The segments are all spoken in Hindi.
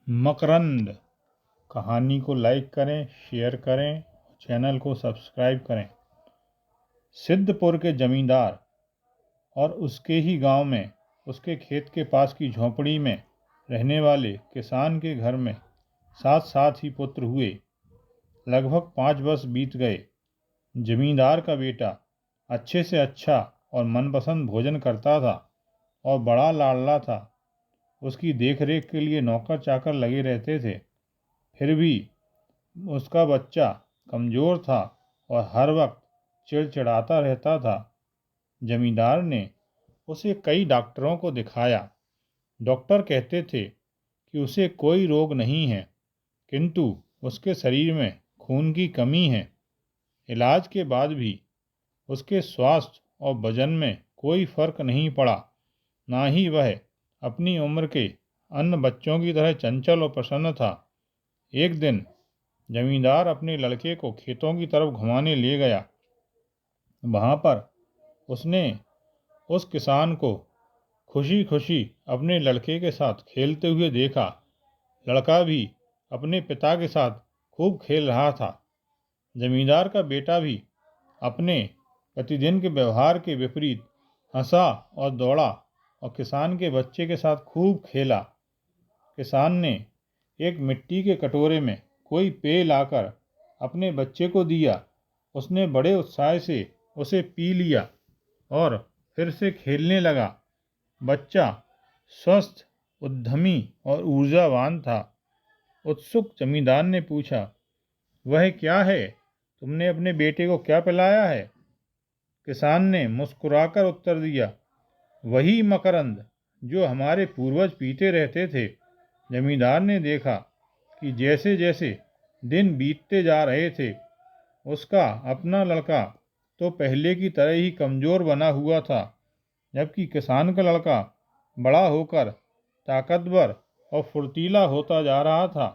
मकरंद कहानी को लाइक करें, शेयर करें, चैनल को सब्सक्राइब करें। सिद्धपुर के जमींदार और उसके ही गांव में उसके खेत के पास की झोंपड़ी में रहने वाले किसान के घर में साथ साथ ही पुत्र हुए। लगभग 5 वर्ष बीत गए। जमींदार का बेटा अच्छे से अच्छा और मनपसंद भोजन करता था और बड़ा लाडला था। उसकी देखरेख के लिए नौकर चाकर लगे रहते थे। फिर भी उसका बच्चा कमज़ोर था और हर वक्त चिड़चिड़ाता रहता था। जमींदार ने उसे कई डॉक्टरों को दिखाया। डॉक्टर कहते थे कि उसे कोई रोग नहीं है, किंतु उसके शरीर में खून की कमी है। इलाज के बाद भी उसके स्वास्थ्य और वजन में कोई फर्क नहीं पड़ा। ना ही वह अपनी उम्र के अन्य बच्चों की तरह चंचल और प्रसन्न था। एक दिन जमींदार अपने लड़के को खेतों की तरफ घुमाने ले गया। वहाँ पर उसने उस किसान को खुशी खुशी अपने लड़के के साथ खेलते हुए देखा। लड़का भी अपने पिता के साथ खूब खेल रहा था। जमींदार का बेटा भी अपने प्रतिदिन के व्यवहार के विपरीत हंसा और दौड़ा और किसान के बच्चे के साथ खूब खेला। किसान ने एक मिट्टी के कटोरे में कोई पेय लाकर अपने बच्चे को दिया। उसने बड़े उत्साह से उसे पी लिया और फिर से खेलने लगा। बच्चा स्वस्थ, उद्यमी और ऊर्जावान था। उत्सुक जमींदार ने पूछा, वह क्या है? तुमने अपने बेटे को क्या पिलाया है? किसान ने मुस्कुराकर उत्तर दिया, वही मकरंद जो हमारे पूर्वज पीते रहते थे। जमींदार ने देखा कि जैसे जैसे दिन बीतते जा रहे थे, उसका अपना लड़का तो पहले की तरह ही कमज़ोर बना हुआ था, जबकि किसान का लड़का बड़ा होकर ताकतवर और फुर्तीला होता जा रहा था।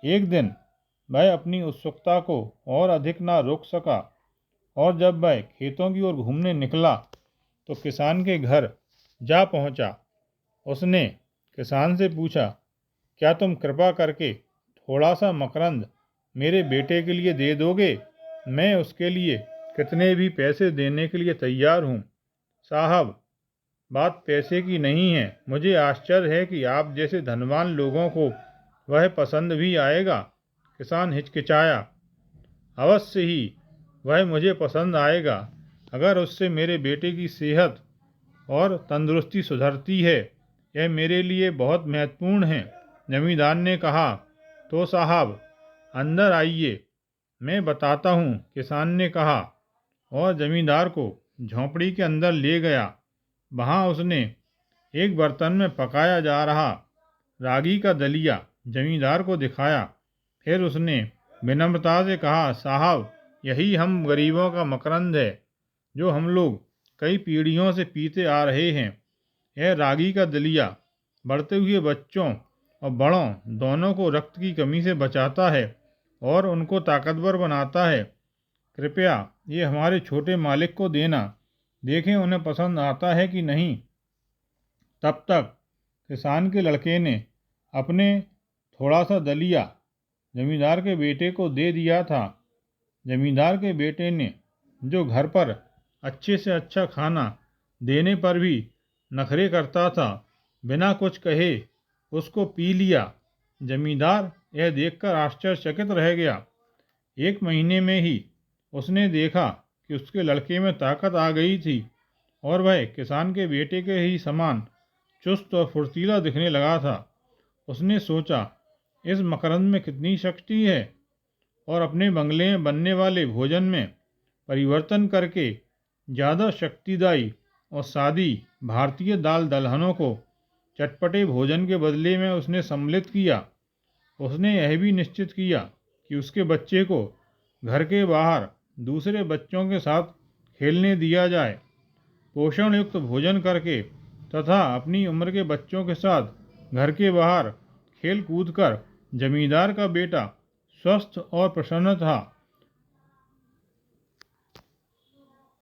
एक दिन वह अपनी उत्सुकता को और अधिक ना रोक सका और जब वह खेतों की ओर घूमने निकला तो किसान के घर जा पहुंचा। उसने किसान से पूछा, क्या तुम कृपा करके थोड़ा सा मकरंद मेरे बेटे के लिए दे दोगे? मैं उसके लिए कितने भी पैसे देने के लिए तैयार हूँ। साहब, बात पैसे की नहीं है। मुझे आश्चर्य है कि आप जैसे धनवान लोगों को वह पसंद भी आएगा। किसान हिचकिचाया, अवश्य ही वह मुझे पसंद आएगा, अगर उससे मेरे बेटे की सेहत और तंदुरुस्ती सुधरती है। यह मेरे लिए बहुत महत्वपूर्ण है। जमींदार ने कहा, तो साहब अंदर आइए, मैं बताता हूँ, किसान ने कहा और जमींदार को झोंपड़ी के अंदर ले गया। वहाँ उसने एक बर्तन में पकाया जा रहा रागी का दलिया जमींदार को दिखाया। फिर उसने विनम्रता से कहा, साहब यही हम गरीबों का मकरंद है, जो हम लोग कई पीढ़ियों से पीते आ रहे हैं। यह रागी का दलिया बढ़ते हुए बच्चों और बड़ों दोनों को रक्त की कमी से बचाता है और उनको ताकतवर बनाता है। कृपया ये हमारे छोटे मालिक को देना, देखें उन्हें पसंद आता है कि नहीं। तब तक किसान के लड़के ने अपने थोड़ा सा दलिया जमींदार के बेटे को दे दिया था। जमींदार के बेटे ने, जो घर पर अच्छे से अच्छा खाना देने पर भी नखरे करता था, बिना कुछ कहे उसको पी लिया। जमींदार यह देखकर आश्चर्यचकित रह गया। 1 महीने में ही उसने देखा कि उसके लड़के में ताकत आ गई थी और वह किसान के बेटे के ही समान चुस्त और फुर्तीला दिखने लगा था। उसने सोचा, इस मकरंद में कितनी शक्ति है, और अपने बंगले में बनने वाले भोजन में परिवर्तन करके ज़्यादा शक्तिदायी और सादी भारतीय दाल दलहनों को चटपटे भोजन के बदले में उसने सम्मिलित किया। उसने यह भी निश्चित किया कि उसके बच्चे को घर के बाहर दूसरे बच्चों के साथ खेलने दिया जाए। पोषण युक्त भोजन करके तथा अपनी उम्र के बच्चों के साथ घर के बाहर खेल कूद कर जमींदार का बेटा स्वस्थ और प्रसन्न था।